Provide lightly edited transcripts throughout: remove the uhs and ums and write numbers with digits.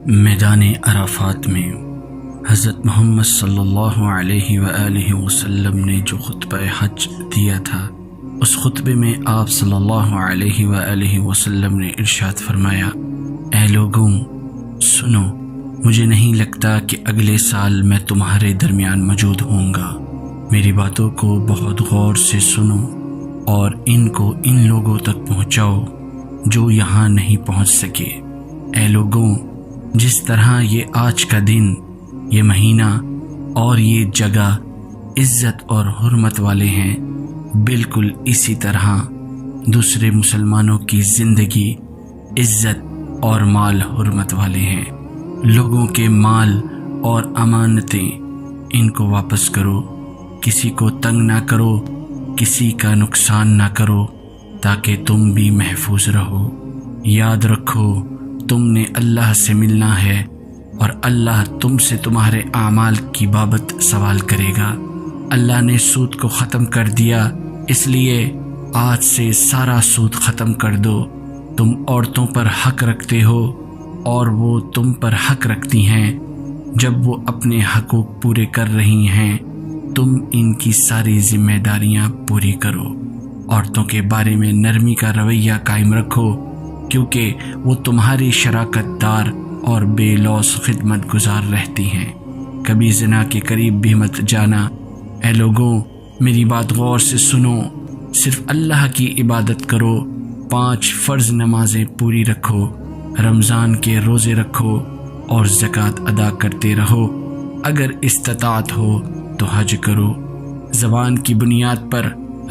میدان عرفات میں حضرت محمد صلی اللہ علیہ وآلہ وسلم نے جو خطبہ حج دیا تھا، اس خطبے میں آپ صلی اللہ علیہ وآلہ وسلم نے ارشاد فرمایا، اے لوگوں سنو، مجھے نہیں لگتا کہ اگلے سال میں تمہارے درمیان موجود ہوں گا۔ میری باتوں کو بہت غور سے سنو اور ان کو ان لوگوں تک پہنچاؤ جو یہاں نہیں پہنچ سکے۔ اے لوگوں، جس طرح یہ آج کا دن، یہ مہینہ اور یہ جگہ عزت اور حرمت والے ہیں، بالکل اسی طرح دوسرے مسلمانوں کی زندگی عزت اور مال حرمت والے ہیں۔ لوگوں کے مال اور امانتیں ان کو واپس کرو، کسی کو تنگ نہ کرو، کسی کا نقصان نہ کرو، تاکہ تم بھی محفوظ رہو۔ یاد رکھو، تم نے اللہ سے ملنا ہے اور اللہ تم سے تمہارے اعمال کی بابت سوال کرے گا۔ اللہ نے سود کو ختم کر دیا، اس لیے آج سے سارا سود ختم کر دو۔ تم عورتوں پر حق رکھتے ہو اور وہ تم پر حق رکھتی ہیں۔ جب وہ اپنے حقوق پورے کر رہی ہیں، تم ان کی ساری ذمہ داریاں پوری کرو۔ عورتوں کے بارے میں نرمی کا رویہ قائم رکھو، کیونکہ وہ تمہاری شراکت دار اور بے لوث خدمت گزار رہتی ہیں۔ کبھی زنا کے قریب بھی مت جانا۔ اے لوگوں، میری بات غور سے سنو، صرف اللہ کی عبادت کرو، 5 فرض نمازیں پوری رکھو، رمضان کے روزے رکھو اور زکوٰۃ ادا کرتے رہو۔ اگر استطاعت ہو تو حج کرو۔ زبان کی بنیاد پر،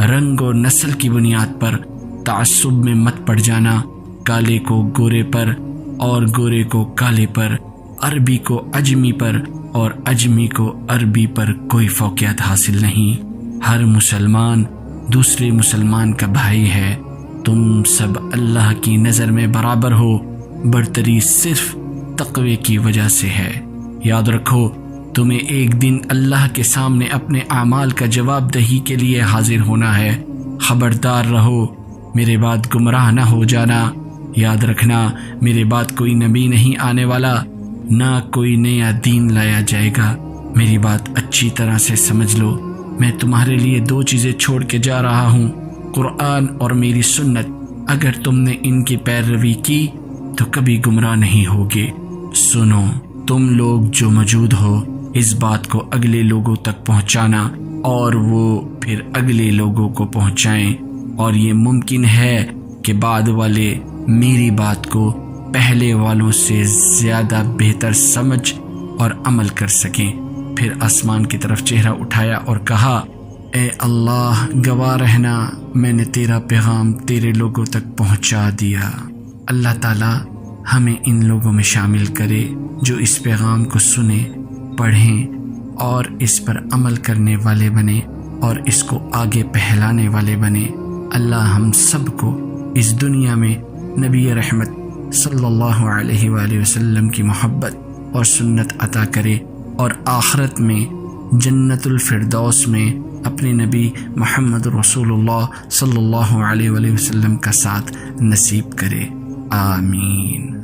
رنگ و نسل کی بنیاد پر تعصب میں مت پڑ جانا۔ کالے کو گورے پر اور گورے کو کالے پر، عربی کو عجمی پر اور عجمی کو عربی پر کوئی فوقیت حاصل نہیں۔ ہر مسلمان دوسرے مسلمان کا بھائی ہے۔ تم سب اللہ کی نظر میں برابر ہو، برتری صرف تقوی کی وجہ سے ہے۔ یاد رکھو، تمہیں ایک دن اللہ کے سامنے اپنے اعمال کا جواب دہی کے لیے حاضر ہونا ہے۔ خبردار رہو، میرے بعد گمراہ نہ ہو جانا۔ یاد رکھنا، میرے بعد کوئی نبی نہیں آنے والا، نہ کوئی نیا دین لایا جائے گا۔ میری بات اچھی طرح سے سمجھ لو، میں تمہارے لیے 2 چیزیں چھوڑ کے جا رہا ہوں، قرآن اور میری سنت۔ اگر تم نے ان کی پیروی کی تو کبھی گمراہ نہیں ہوگے۔ سنو، تم لوگ جو موجود ہو، اس بات کو اگلے لوگوں تک پہنچانا اور وہ پھر اگلے لوگوں کو پہنچائیں، اور یہ ممکن ہے کہ بعد والے میری بات کو پہلے والوں سے زیادہ بہتر سمجھ اور عمل کر سکیں۔ پھر آسمان کی طرف چہرہ اٹھایا اور کہا، اے اللہ، گواہ رہنا، میں نے تیرا پیغام تیرے لوگوں تک پہنچا دیا۔ اللہ تعالی ہمیں ان لوگوں میں شامل کرے جو اس پیغام کو سنیں، پڑھیں اور اس پر عمل کرنے والے بنے اور اس کو آگے پھیلانے والے بنے۔ اللہ ہم سب کو اس دنیا میں نبی رحمت صلی اللہ علیہ وآلہ وسلم کی محبت اور سنت عطا کرے، اور آخرت میں جنت الفردوس میں اپنے نبی محمد رسول اللہ صلی اللہ علیہ وآلہ وسلم کا ساتھ نصیب کرے۔ آمین۔